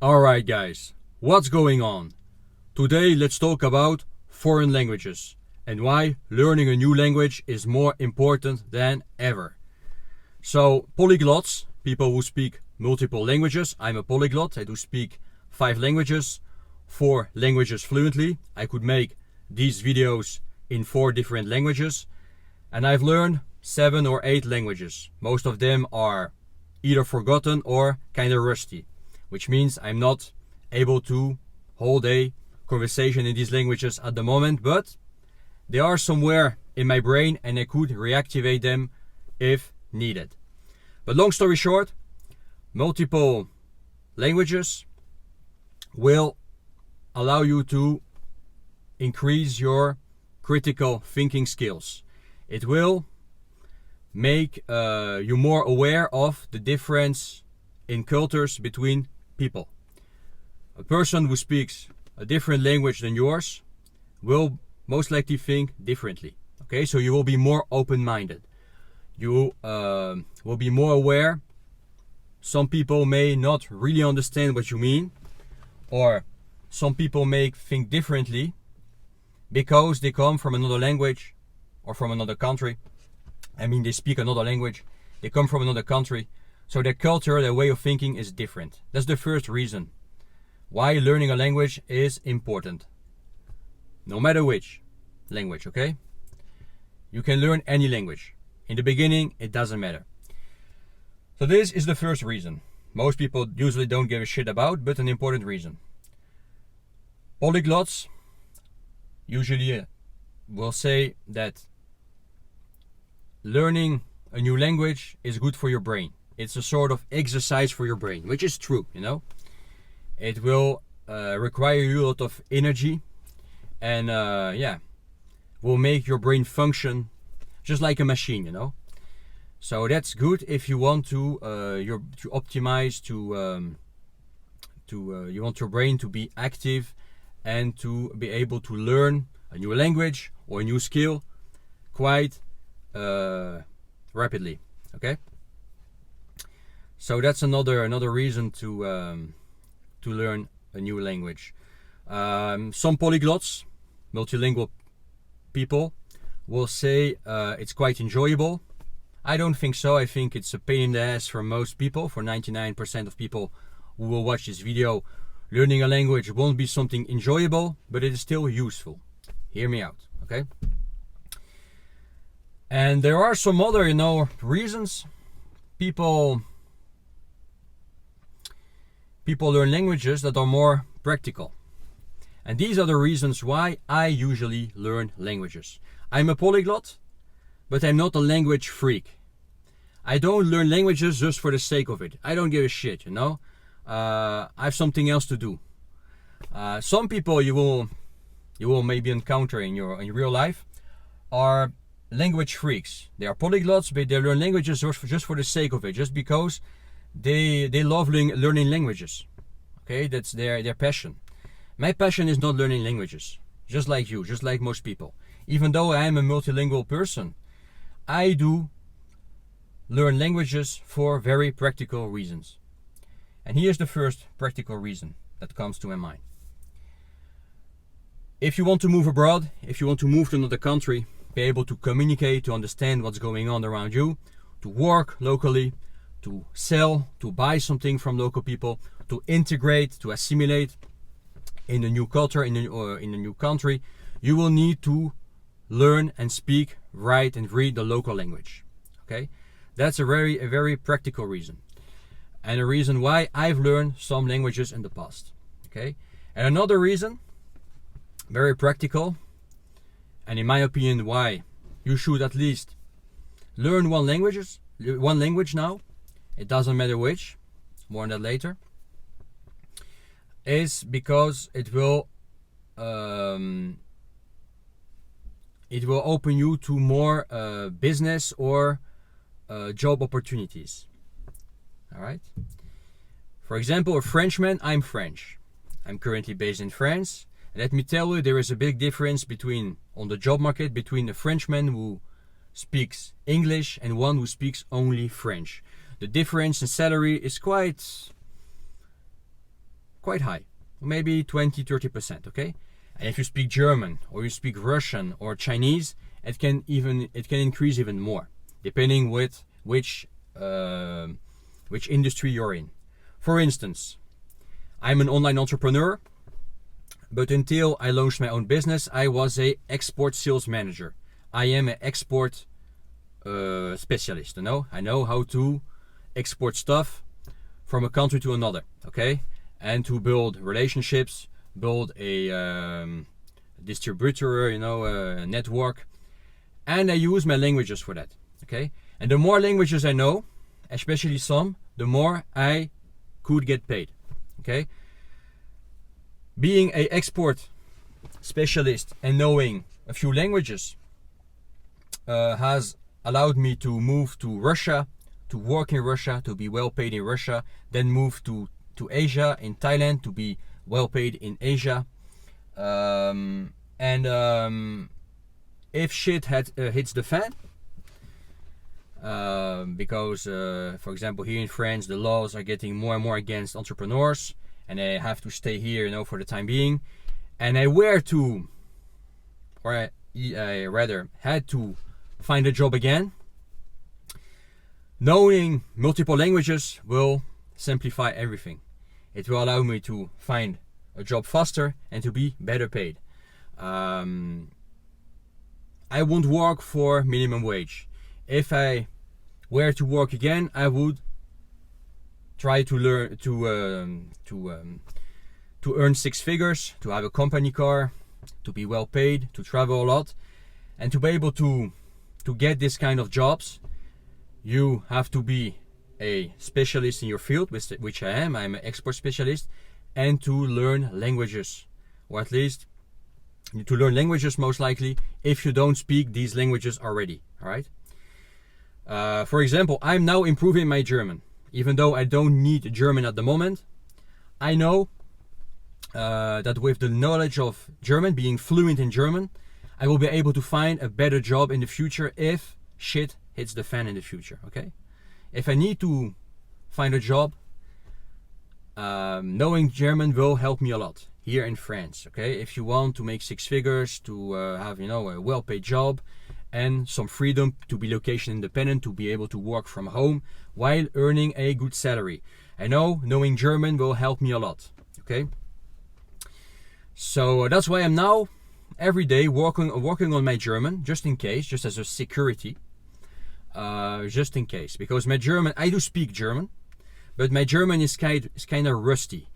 Alright guys, what's going on? Today let's talk about foreign languages and why learning a new language is more important than ever. So polyglots, people who speak multiple languages. I'm a polyglot, I do speak 5 languages, 4 languages fluently. I could make these videos in 4 different languages, and I've learned 7 or 8 languages. Most of them are either forgotten or kinda rusty, which means I'm not able to hold a conversation in these languages at the moment, but they are somewhere in my brain and I could reactivate them if needed. But long story short, multiple languages will allow you to increase your critical thinking skills. It will make you more aware of the difference in cultures between people. A person who speaks a different language than yours will most likely think differently. Okay, so you will be more open-minded. You will be more aware. Some people may not really understand what you mean, or some people may think differently because they come from another language or from another country. I mean, they speak another language, they come from another country, so their culture, their way of thinking is different. That's the first reason why learning a language is important. No matter which language, okay? You can learn any language. In the beginning, it doesn't matter. So this is the first reason. Most people usually don't give a shit about, but an important reason. Polyglots usually will say that learning a new language is good for your brain. It's a sort of exercise for your brain, which is true, you know. It will require you a lot of energy and will make your brain function just like a machine, you know. So that's good if you want to optimize, you want your brain to be active and to be able to learn a new language or a new skill quite rapidly. Okay. So that's another reason to learn a new language. Some polyglots, multilingual people, will say it's quite enjoyable. I don't think so. I think it's a pain in the ass for most people. For 99% of people who will watch this video, learning a language won't be something enjoyable, but it is still useful. Hear me out, okay? And there are some other, reasons people learn languages that are more practical. And these are the reasons why I usually learn languages. I'm a polyglot, but I'm not a language freak. I don't learn languages just for the sake of it. I don't give a shit, you know. I have something else to do. Some people you will maybe encounter in your real life are language freaks. They are polyglots, but they learn languages just for the sake of it, just because they love learning languages. Okay, that's their passion. My passion is not learning languages, just like you, just like most people. Even though I am a multilingual person, I do learn languages for very practical reasons. And here's the first practical reason that comes to my mind. If you want to move abroad, if you want to move to another country, be able to communicate, to understand what's going on around you, to work locally, to sell, to buy something from local people, to integrate, to assimilate in a new culture, in a new country, you will need to learn and speak, write and read the local language. Okay, that's a very practical reason, and a reason why I've learned some languages in the past. Okay, and another reason, very practical, and in my opinion why you should at least learn one language now, it doesn't matter which, more on that later, is because it will open you to more business or job opportunities. All right. For example, a Frenchman. I'm French. I'm currently based in France. And let me tell you, there is a big difference on the job market between a Frenchman who speaks English and one who speaks only French. The difference in salary is quite quite high, maybe 20-30%, okay? And if you speak German or you speak Russian or Chinese, it can increase even more, depending with which industry you're in. For instance, I'm an online entrepreneur, but until I launched my own business, I was a export sales manager. I am an export specialist. I know how to export stuff from a country to another, okay? And to build relationships, build a distributor, a network. And I use my languages for that, okay? And the more languages I know, especially some, the more I could get paid, okay? Being an export specialist and knowing a few languages has allowed me to move to Russia, to work in Russia, to be well paid in Russia, then move to Asia, in Thailand, to be well paid in Asia. If shit hits the fan, because for example here in France the laws are getting more and more against entrepreneurs, and I have to stay here, for the time being, and I rather had to find a job again. Knowing multiple languages will simplify everything. It will allow me to find a job faster and to be better paid. I won't work for minimum wage. If I were to work again, I would try to learn to earn 6 figures, to have a company car, to be well paid, to travel a lot, and to be able to get this kind of jobs. You have to be a specialist in your field, which I am. I'm an export specialist, and to learn languages, or at least to learn languages most likely if you don't speak these languages already. All right. For example, I'm now improving my German, even though I don't need German at the moment. I know that with the knowledge of German, being fluent in German, I will be able to find a better job in the future if shit hits the fan in the future, okay? If I need to find a job, knowing German will help me a lot here in France, okay? If you want to make 6 figures, to have, a well-paid job and some freedom to be location independent, to be able to work from home while earning a good salary. I know knowing German will help me a lot, okay? So that's why I'm now every day working on my German, just in case, just as a security. Just in case, because my German, I do speak German, but my German is kind of rusty.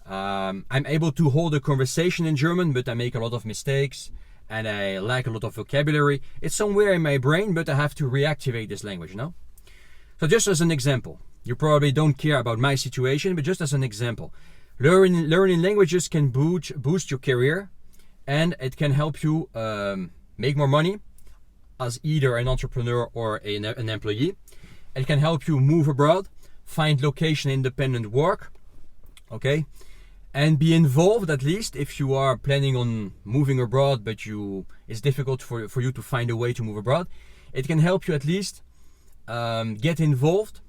I'm able to hold a conversation in German, but I make a lot of mistakes and I lack a lot of vocabulary. It's somewhere in my brain, but I have to reactivate this language, So just as an example, you probably don't care about my situation, but just as an example, learning languages can boost your career, and it can help you make more money as either an entrepreneur or an employee. It can help you move abroad, find location independent work, okay, and be involved, at least if you are planning on moving abroad but it's difficult for you to find a way to move abroad. It can help you at least get involved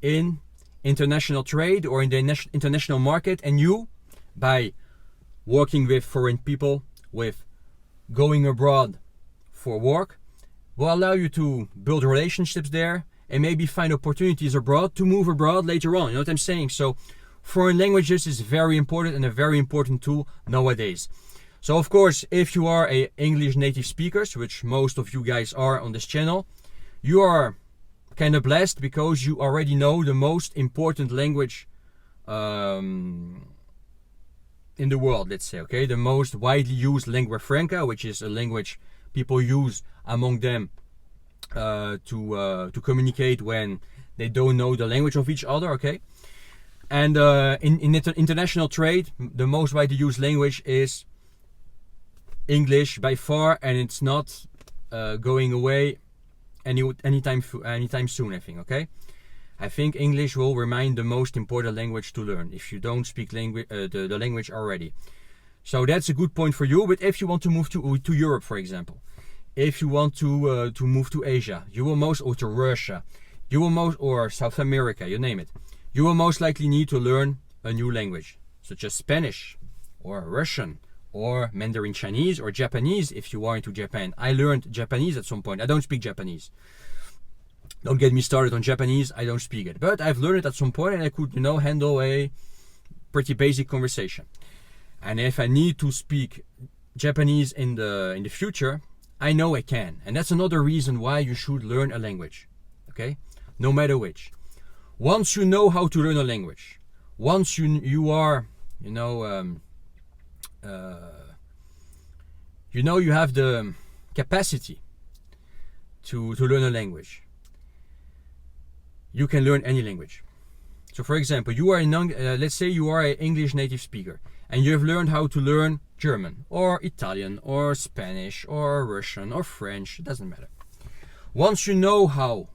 in international trade or in the international market, and you, by working with foreign people, with going abroad for work, will allow you to build relationships there and maybe find opportunities abroad to move abroad later on. You know what I'm saying? So foreign languages is very important and a very important tool nowadays. So of course, if you are a English native speakers, which most of you guys are on this channel, you are kind of blessed because you already know the most important language in the world, let's say, okay? The most widely used lingua franca, which is a language people use among them to communicate when they don't know the language of each other, okay? And in international trade, the most widely used language is English by far, and it's not going away anytime soon, I think, okay? I think English will remain the most important language to learn if you don't speak the language already. So that's a good point for you. But if you want to move to Europe, for example, if you want to move to Asia, or to Russia, or South America, you name it, you will most likely need to learn a new language. such as Spanish or Russian or Mandarin Chinese or Japanese if you are into Japan. I learned Japanese at some point. I don't speak Japanese. Don't get me started on Japanese, I don't speak it. But I've learned it at some point and I could, handle a pretty basic conversation. And if I need to speak Japanese in the future, I know I can. And that's another reason why you should learn a language. Okay? No matter which. Once you know how to learn a language, once you are, you have the capacity to learn a language, you can learn any language. So for example, you are let's say you are an English native speaker and you have learned how to learn German or Italian or Spanish or Russian or French, it doesn't matter. Once you know how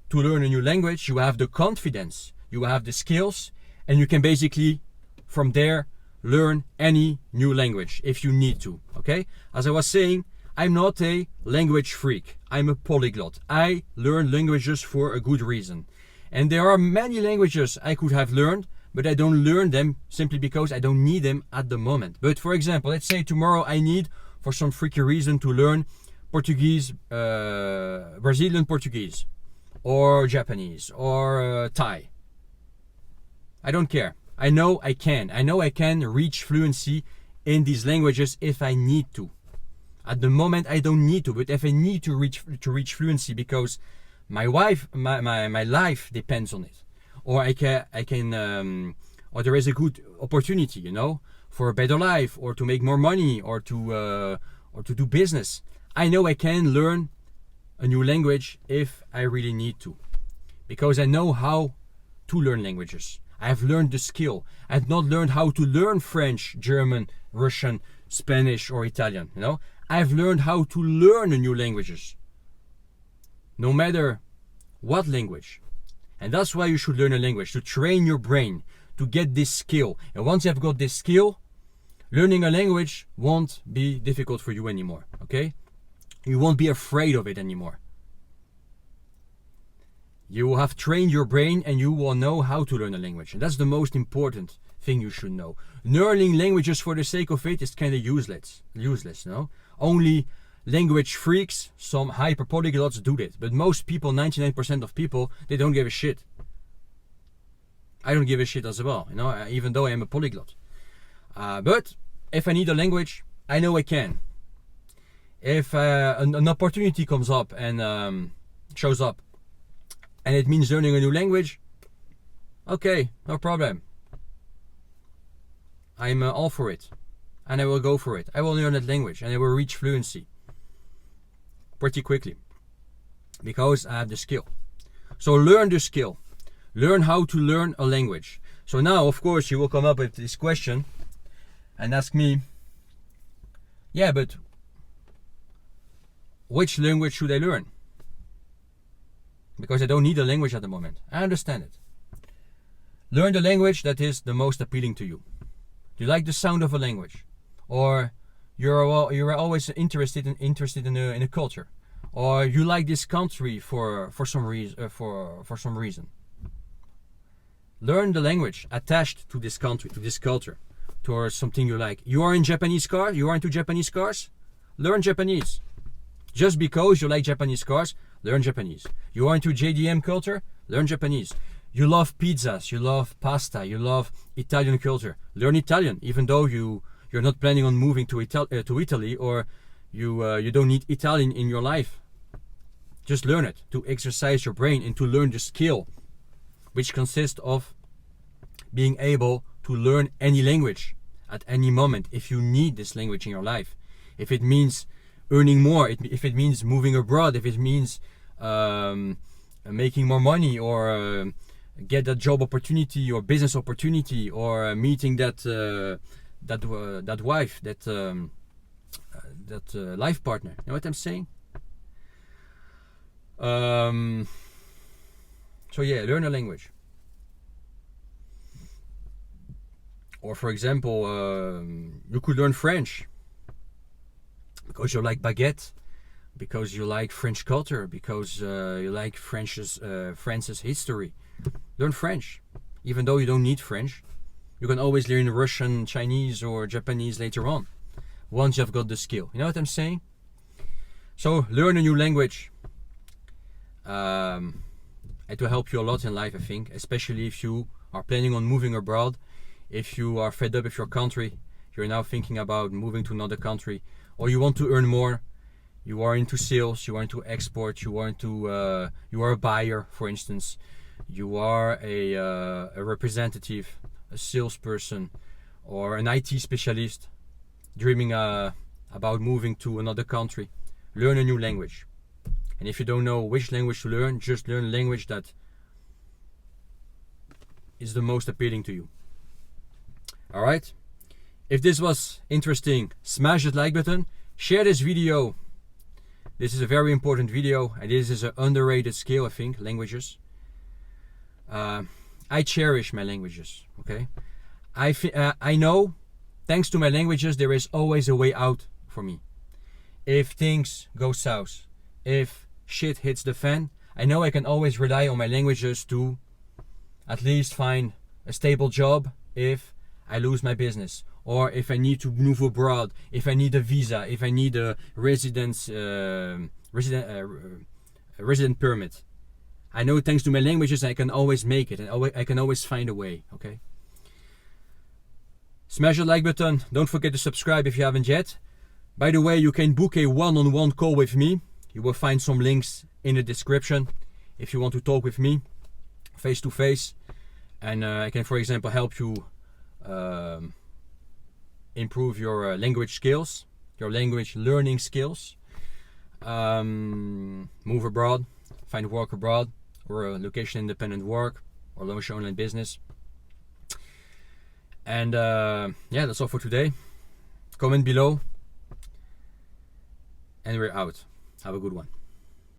to learn a new language, you have the confidence, you have the skills, and you can basically from there learn any new language if you need to. Okay? As I was saying, I'm not a language freak. I'm a polyglot. I learn languages for a good reason. And there are many languages I could have learned, but I don't learn them simply because I don't need them at the moment. But for example, let's say tomorrow I need, for some freaky reason, to learn Portuguese, Brazilian Portuguese, or Japanese, or Thai. I don't care. I know I can. I know I can reach fluency in these languages if I need to. At the moment, I don't need to, but if I need to reach fluency because my life depends on it, or or there is a good opportunity, for a better life, or to make more money, or to do business, I know I can learn a new language if I really need to, because I know how to learn languages. I have learned the skill. I have not learned how to learn French, German, Russian, Spanish, or Italian. I've learned how to learn new languages, no matter what language. And that's why you should learn a language, to train your brain, to get this skill. And once you have got this skill, learning a language won't be difficult for you anymore, okay? You won't be afraid of it anymore. You will have trained your brain and you will know how to learn a language. And that's the most important thing you should know. Learning languages for the sake of it is kind of useless, no? Only language freaks, some hyper polyglots do that. But most people, 99% of people, they don't give a shit. I don't give a shit as well, even though I am a polyglot. But if I need a language, I know I can. If an opportunity comes up and shows up, and it means learning a new language, okay, no problem. I'm all for it. And I will go for it. I will learn that language and I will reach fluency pretty quickly because I have the skill. So learn the skill. Learn how to learn a language. So now, of course, you will come up with this question and ask me, yeah, but which language should I learn? Because I don't need a language at the moment. I understand it. Learn the language that is the most appealing to you. Do you like the sound of a language? Or you're always interested in a culture, or you like this country for some reason. Learn the language attached to this country, to this culture, towards something you like. You are in Japanese cars. You are into Japanese cars. Learn Japanese. Just because you like Japanese cars, learn Japanese. You are into JDM culture. Learn Japanese. You love pizzas. You love pasta. You love Italian culture. Learn Italian, even though you're not planning on moving to Italy, or you don't need Italian in your life. Just learn it to exercise your brain and to learn the skill, which consists of being able to learn any language at any moment if you need this language in your life. If it means earning more, if it means moving abroad, if it means making more money, or get a job opportunity or business opportunity, or meeting that wife, that life partner. You know what I'm saying? So yeah, learn a language. Or for example, you could learn French because you like baguette, because you like French culture, because you like France's history. Learn French, even though you don't need French. You can always learn Russian, Chinese, or Japanese later on, once you've got the skill. You know what I'm saying? So learn a new language. It will help you a lot in life, I think, especially if you are planning on moving abroad, if you are fed up with your country, you're now thinking about moving to another country, or you want to earn more, you are into sales, you are into export, you are a buyer, for instance, you are a representative, a salesperson, or an IT specialist dreaming about moving to another country. Learn a new language. And if you don't know which language to learn, just learn a language that is the most appealing to you. Alright? If this was interesting, smash that like button, share this video. This is a very important video, and this is an underrated skill, I think, languages. I cherish my languages, okay? I know, thanks to my languages, there is always a way out for me. If things go south, if shit hits the fan, I know I can always rely on my languages to at least find a stable job if I lose my business, or if I need to move abroad, if I need a visa, if I need a resident permit. I know thanks to my languages I can always make it, and I can always find a way, okay? Smash the like button, don't forget to subscribe if you haven't yet. By the way, you can book a one-on-one call with me. You will find some links in the description if you want to talk with me face to face, and I can, for example, help you improve your language skills, your language learning skills, move abroad, find work abroad, or location independent work, or launch your online business. And yeah, that's all for today. Comment below, and we're out. Have a good one.